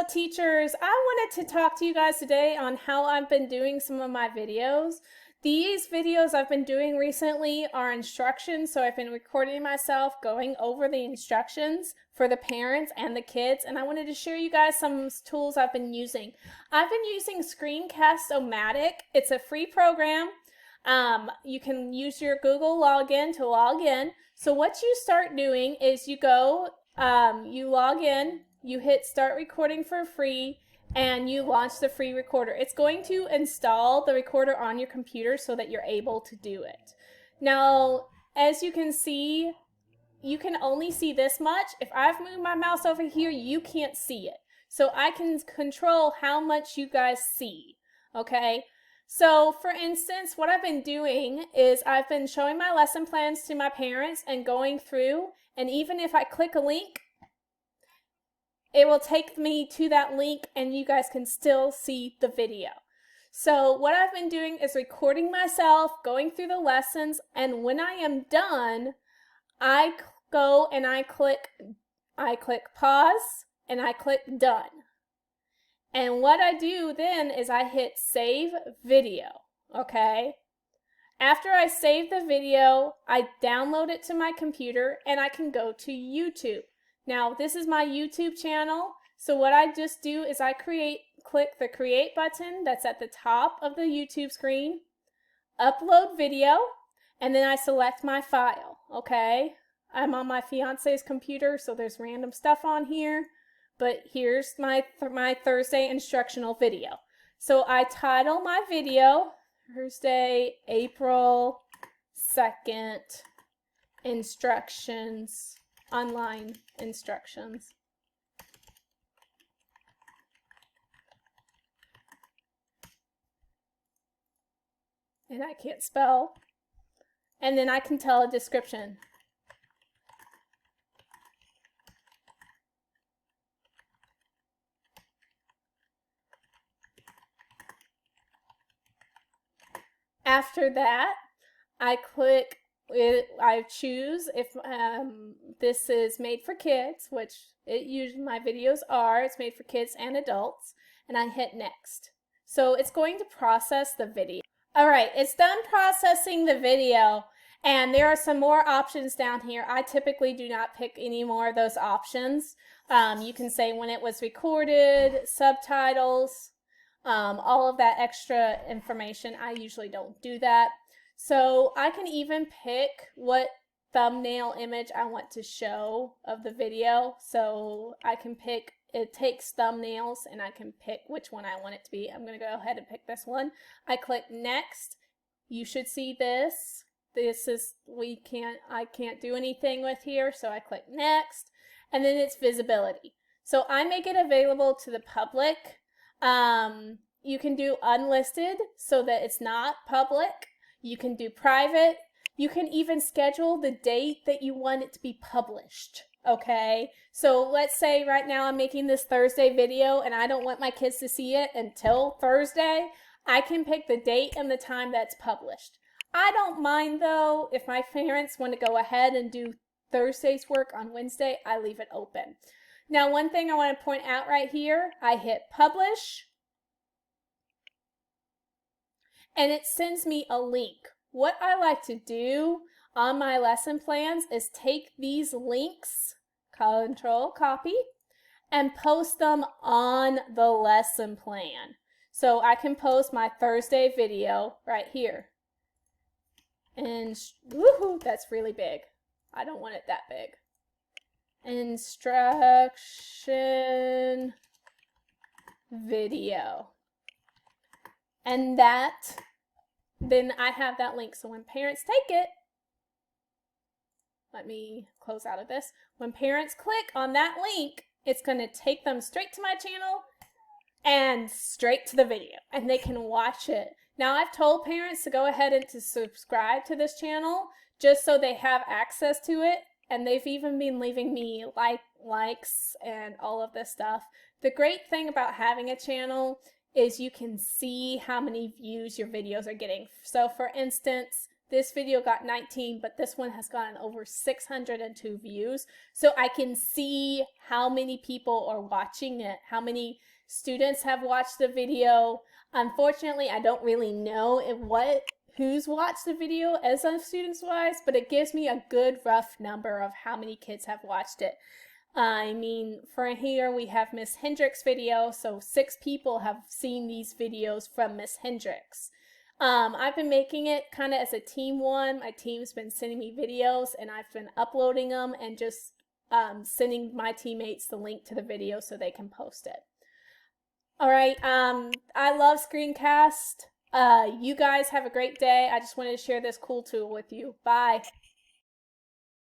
Hello teachers, I wanted to talk to you guys today on how I've been doing some of my videos. These videos I've been doing recently are instructions, so I've been recording myself going over the instructions for the parents and the kids, and I wanted to share you guys some tools I've been using. I've been using Screencast-omatic. It's a free program. You can use your Google login to log in. So what you start doing is you go, you log in, you hit start recording for free, and you launch the free recorder. It's going to install the recorder on your computer so that you're able to do it. Now, as you can see, you can only see this much. If I've moved my mouse over here, you can't see it. So I can control how much you guys see, okay? So for instance, what I've been doing is I've been showing my lesson plans to my parents and going through, and even if I click a link, it will take me to that link and you guys can still see the video. So what I've been doing is recording myself, going through the lessons, and when I am done, I go and I click pause and I click done. And what I do then is I hit save video, okay? After I save the video, I download it to my computer and I can go to YouTube. Now, this is my YouTube channel, so what I just do is I click the create button that's at the top of the YouTube screen, upload video, and then I select my file, okay? I'm on my fiance's computer, so there's random stuff on here, but here's my Thursday instructional video. So I title my video, Thursday, April 2nd, instructions, online instructions. And I can't spell. And then I can tell a description. After that, I choose if this is made for kids, which my videos are. It's made for kids and adults, and I hit next. So it's going to process the video. All right, it's done processing the video, and there are some more options down here. I typically do not pick any more of those options. You can say when it was recorded, subtitles, all of that extra information. I usually don't do that. So I can even pick what thumbnail image I want to show of the video. So I can pick, it takes thumbnails, and I can pick which one I want it to be. I'm going to go ahead and pick this one. I click next. You should see this. This is, I can't do anything with here, so I click next. And then it's visibility. So I make it available to the public. You can do unlisted so that it's not public. You can do private. You can even schedule the date that you want it to be published, okay? So let's say right now I'm making this Thursday video and I don't want my kids to see it until Thursday. I can pick the date and the time that's published. I don't mind though, if my parents want to go ahead and do Thursday's work on Wednesday, I leave it open. Now, one thing I want to point out right here, I hit publish, and it sends me a link. What I like to do on my lesson plans is take these links, control copy, and post them on the lesson plan. So I can post my Thursday video right here. And woohoo, that's really big. I don't want it that big. Instruction video. And then I have that link. So when parents take it, let me close out of this. When parents click on that link, it's going to take them straight to my channel and straight to the video, and they can watch it. Now, I've told parents to go ahead and to subscribe to this channel just so they have access to it, and they've even been leaving me likes and all of this stuff. The great thing about having a channel is you can see how many views your videos are getting. So for instance, This video got 19, but this one has gotten over 602 views. So I can see how many people are watching it, how many students have watched the video. Unfortunately, I don't really know who's watched the video as of students wise, but it gives me a good rough number of how many kids have watched it. I mean, for here we have Miss Hendricks' video, so 6 people have seen these videos from Miss Hendricks. I've been making it kind of as a team one. My team's been sending me videos and I've been uploading them and just sending my teammates the link to the video so they can post it. All right, I love Screencast. You guys have a great day. I just wanted to share this cool tool with you. Bye.